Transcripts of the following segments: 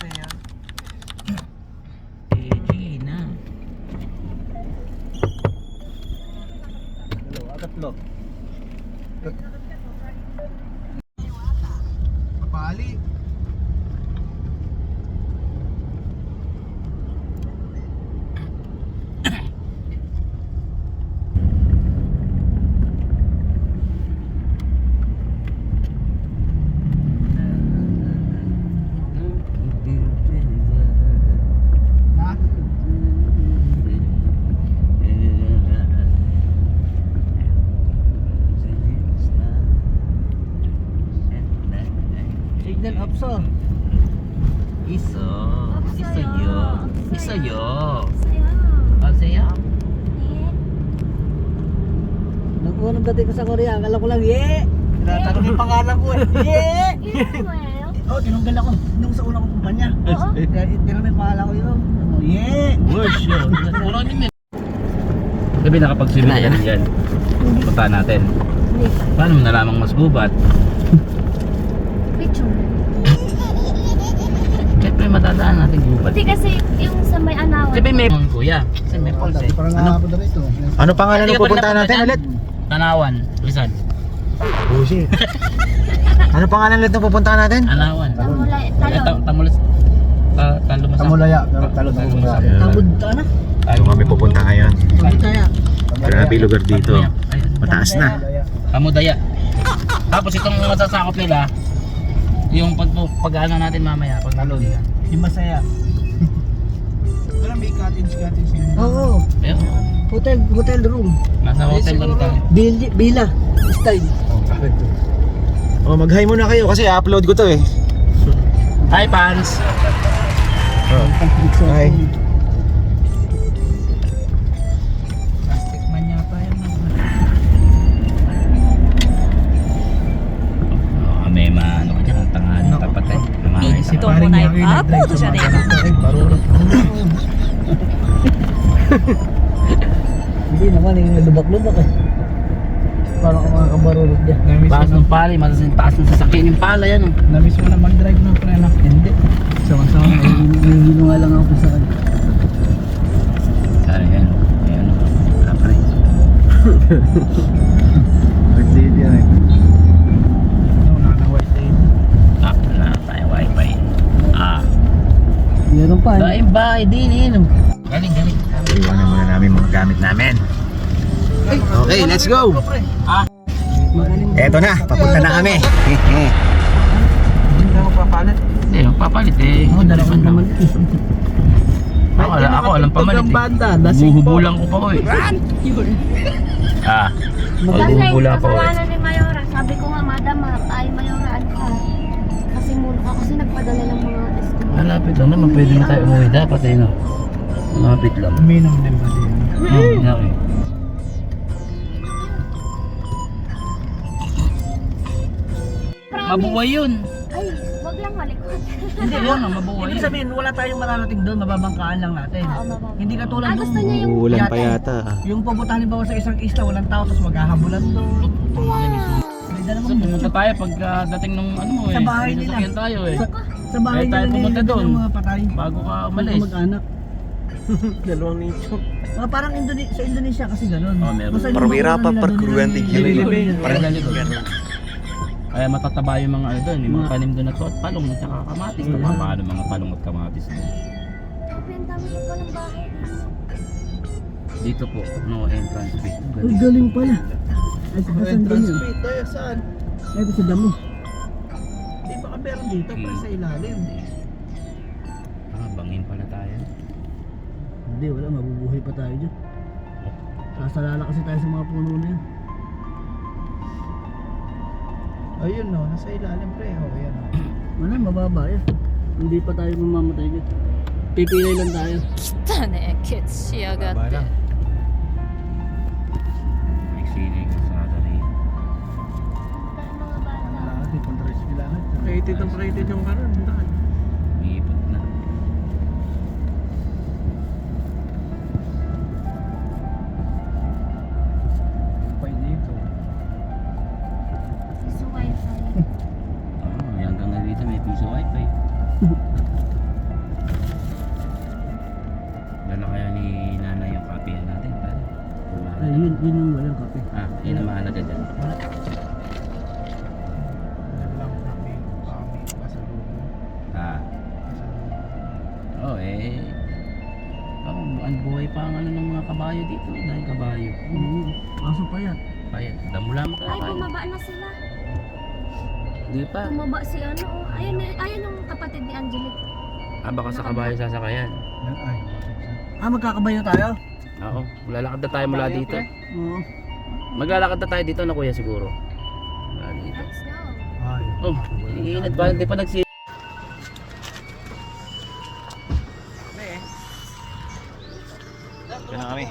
masaya. Gina. Tatlo. Papali. Signal upso. Iso. Isoyo. Isoyo. Saya. Nung unang dating ko sa Korea, akala ko lang, tinatanong yung pangalan ko Oh, tinunggal ako nung sa unang kumpanya. Tinanong yung pangalan ko yun. Worse yun. Gabi nakapag-swimming ka rin dyan. Punta natin. Paano mo nalamang mas gubat? Picture. Siyempre matadaan natin gubat. Hindi kasi yung sa may anawan. Siyempre may kuya. Kasi may falls eh. Ano pangalan ng pupuntahan natin ulit? Tanawan. Rizal. Bullshit. Ano pangalan ulit ng pupuntahan natin? Anawan. Tamulay. Talong. Tamulas. Talumasan. Tamulaya. Tamulaya. Tabud ka na. Ito kami pupunta ngayon. Tabud kaya. Grabe lugar dito. Mataas na. Kamudaya. Tapos itong masasakop nila, yung pag-ano natin mamaya, pag nalun. Yung masaya. Wala may cottage yun. Oo. Ayun. Hotel room. Nasa hotel lang tayo. Bila. Style. Oh, mag-hi muna kayo kasi upload ko to eh. Hi, fans! Hi. Plastic man yata yan. May ano ka dyan, ang tangahan ng tapat eh. Ito mo na yung apo to siya rin. Hindi naman, yung lubak-lubak eh. Parang ako mga kabarulog dyan. Taas ng pala, taas ng sasakyan yung pala yan. Namiss mo na mag-drive ng preno. Hindi. Sama-sama, hihilo nga lang ako sa kanya. Sorry, yan. Ayan, wala pa rin. White lady yan eh. Wala na white lady. Wala tayo wifi. Meron pa. Daing bahay din, yun. Galing. Iwanan muna namin mga gamit namin. Okay, let's go! Eto na, papunta na kami. Hindi na magpapalit. Hindi, magpapalit eh. Oo, dalawang naman. Ako alam pamalit eh. Buhubulang ko pa ko eh. Buhubulang pa ko eh. Kasalanan ni Mayora. Sabi ko nga, madam, ay Mayora, ano ka? Kasi muna ka kasi nagpadala ng mga estimate. Malapit lang naman, pwede na tayo umuwi dapat eh no. Malapit lang. Minum din ba din? Okay. Mabuhay yun. Ay, wag lang malikot. Hindi yun, mabuhay Ibig yun. sabihin, wala tayong mararating doon, mababangkaan lang natin. Oo, mababa. Hindi katulad nung gusto niya yung Uulan yate. pa yata. Yung pupunta halimbawa sa isang isla, walang tao, tapos maghahabulan doon. Hindi na So pumunta tayo pagdating nung ano mo eh. Sa bahay may nila. sasakyan tayo eh. Sa bahay Kaya tayo nila pumunta nila doon. ng mga patay. Bago ka Mga umalis. mag-anak. Dalawang nicho. Parang sa Indonesia kasi gano'n. Oh, meron. Basta yung Parwira mga pa, nila parkuruan, doon tigil. nila- Parang ganito. Kaya matataba yung mga ano doon, yung mga tanim doon at palong at saka kamatis. Paano mga palong at kamatis doon. Ang dami ko pa ng bahay. Dito po, no entrance fee. Uy, galing pala. Ay, sa Hasan ganyan. Tayo saan? Ito sa damo. Di baka meron dito pa sa ilalim. Bangin pala tayo. Hindi, wala. Mabubuhay pa tayo dyan. Sasalala kasi tayo sa mga puno na yan. Ayun no, nasa ilalim pre. Oh, ayan. Wala, mababa yan. Hindi pa tayo mamamatay dyan. Pipilay lang tayo. 来たねケツしやがって Exceeding sa rin. Mga bata. Di pang tres bilangan. Rated yung karon. Umiipot na. Pa dito. Piso wifi. Hanggang na dito may piso wifi. yun yung walang kape. Yun ang mahalaga dyan. Ang buhay pa ang ano ng mga kabayo dito. Dahil kabayo. Kaso pa yan. Kaya, damula mo Ay, bumaba na sila. Di pa. Bumaba si ano. Ayan yung kapatid ni Angelique. Baka sa kabayo sasakayan. Magkakabayo tayo? Oo, maglalakad na tayo mula dito. Oo. Maglalakad na tayo dito na kuya siguro. Mula dito. Let's go. Oh, iinad pa, hindi pa nagsi... Ito na kami.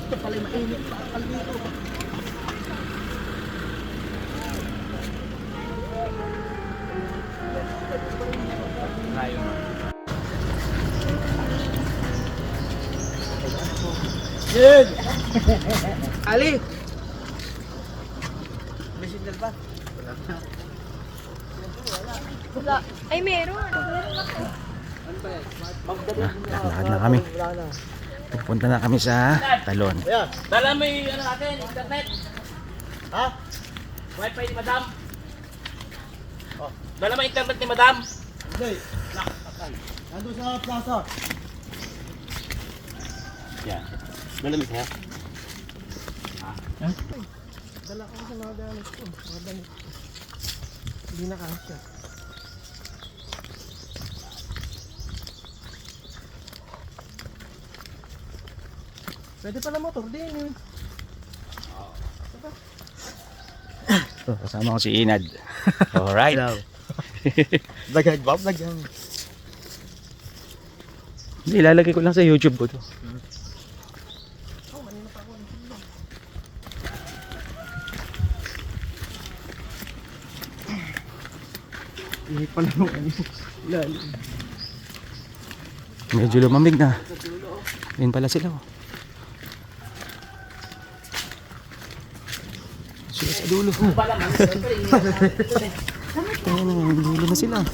Ito pala mainit pa. Kalbito. Yun! Ali! May signal ba? Wala. Ay, meron. Lakad na kami. Pupunta na kami sa talon. Dala mo yung ano natin, internet. Ha? Wifi ni madam. Dala mo internet ni madam. Hindi. Nandun sa plaza. Yan. Dala mo siya. Dala ko sa mga gamit ko. Mga damit ko. Hindi na kasya. Pwede pala motor din eh. Kasama ko si Inad. Alright. Dagag ba? Dagag. Hindi, ilalagay ko lang sa YouTube ko to. Hindi pala mo ano. Lalim. Medyo lumamig na. Yun pala sila. Sila sa dulo. Ayun, dulo na sila.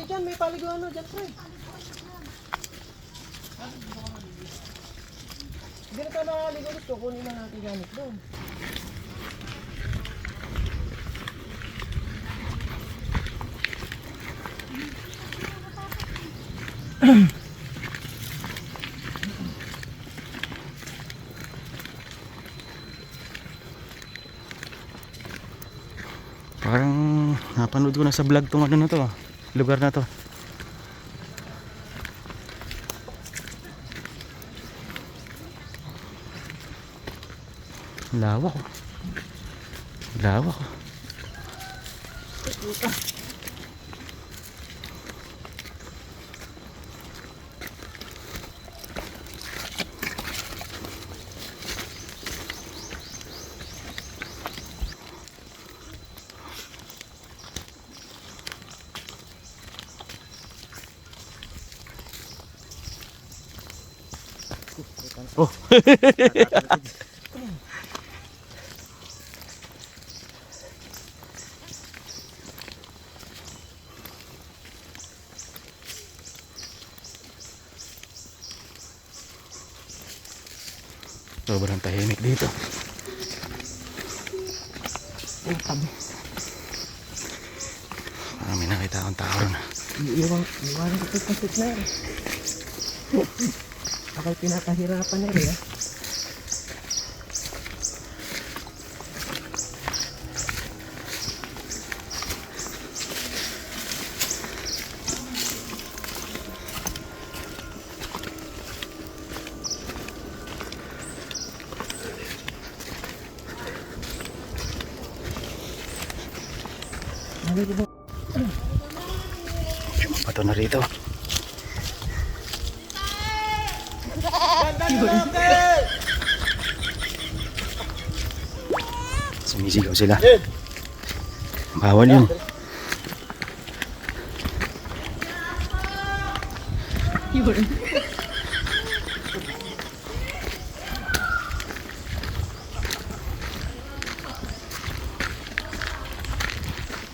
Dyan, may paliguan na dyan, pre. Hindi na tayo nakaligo dito. Kunin na natin gamit doon. Parang napanood ko na sa vlog tong ano na to. Lugar na to. Lawak. Lawak. Oh. Sobrang tahimik dito. Parang may nakita akong tao ron. Iwan ko ito pasit na rin. Ako'y pinakahirapan na rin. Pato na rito. Sumisigaw sila. Bawal yun.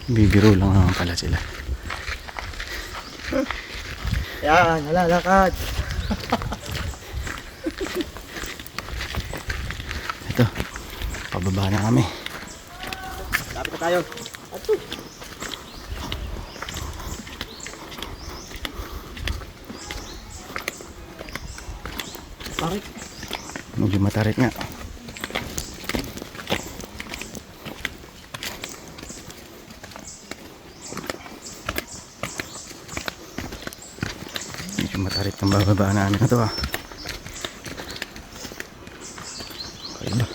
Bibiro lang naman pala sila. Yan, nalalakad. Ito, pababa na kami. Lapit na tayo. Ato. Bakit? Medyo matarik nga. Medyo matarik ang bababa namin na to ah. Okay ba?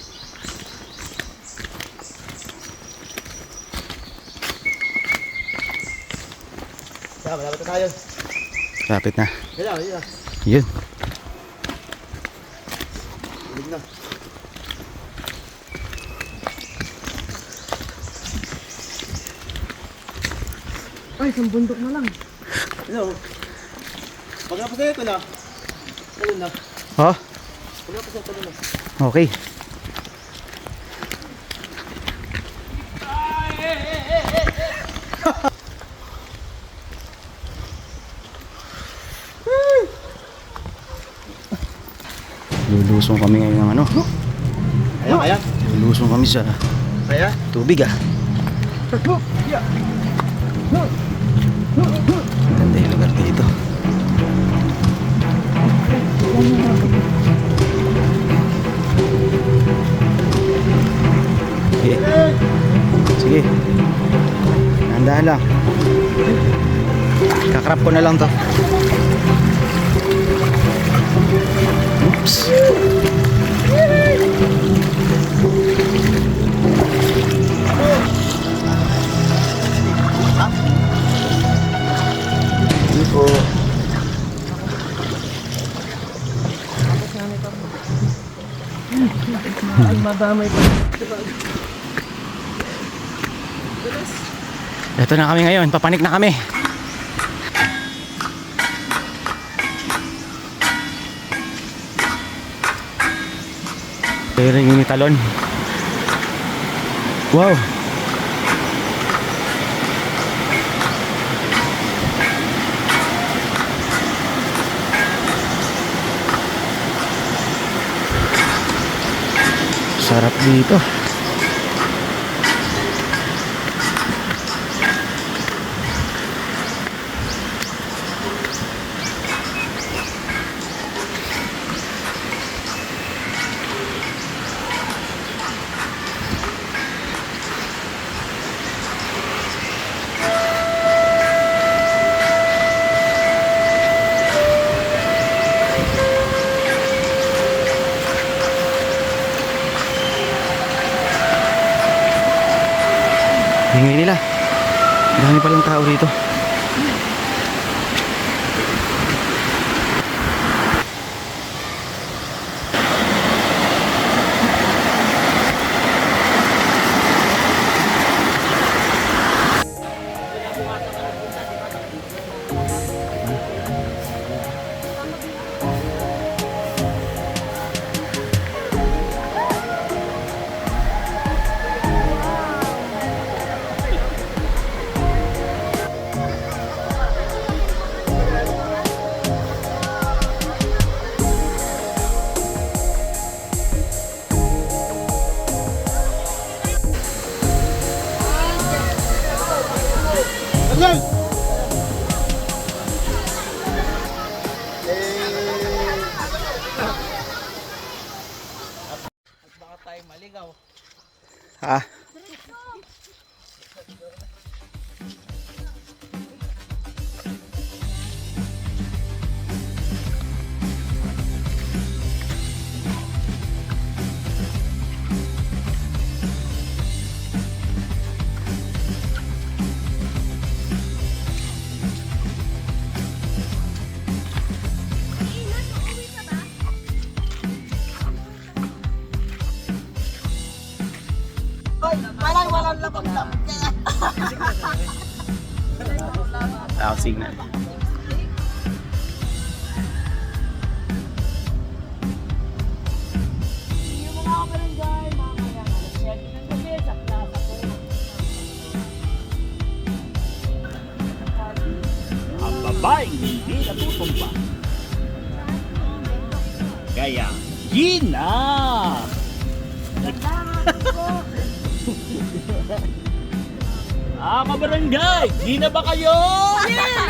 Yan, malapit na tayo. Lapit na. Yan, yan. Yun. Ulig na. Ay, isang bundok na lang. Ano? Pag napasaya ko na. Ano na? Oh, Pag napasaya ko na. okay. Lulusong kami ngayon ng ano. Kaya, kaya. Lulusong kami sa Kaya? tubig ah. Ganda yung lugar dito. Sige. Sige. Nandahan lang. Kakrap ko na lang to. Oops. Hindi po. Ay, madamay pa. Ito na kami ngayon. Papanik na kami. Pero yung talon. Wow. Sarap dito. Hingay nila. Dami palang tao rito. Baka tayo maligaw. Ah. Parang walang lapag-lapag kaya. Signal. Yung mga kabarangay, mamaya alas 7 ng gabi sa plaza ko. abay hindi natutumba. Kaya, Gina! Kabarangay, Gina ba kayo? Yes!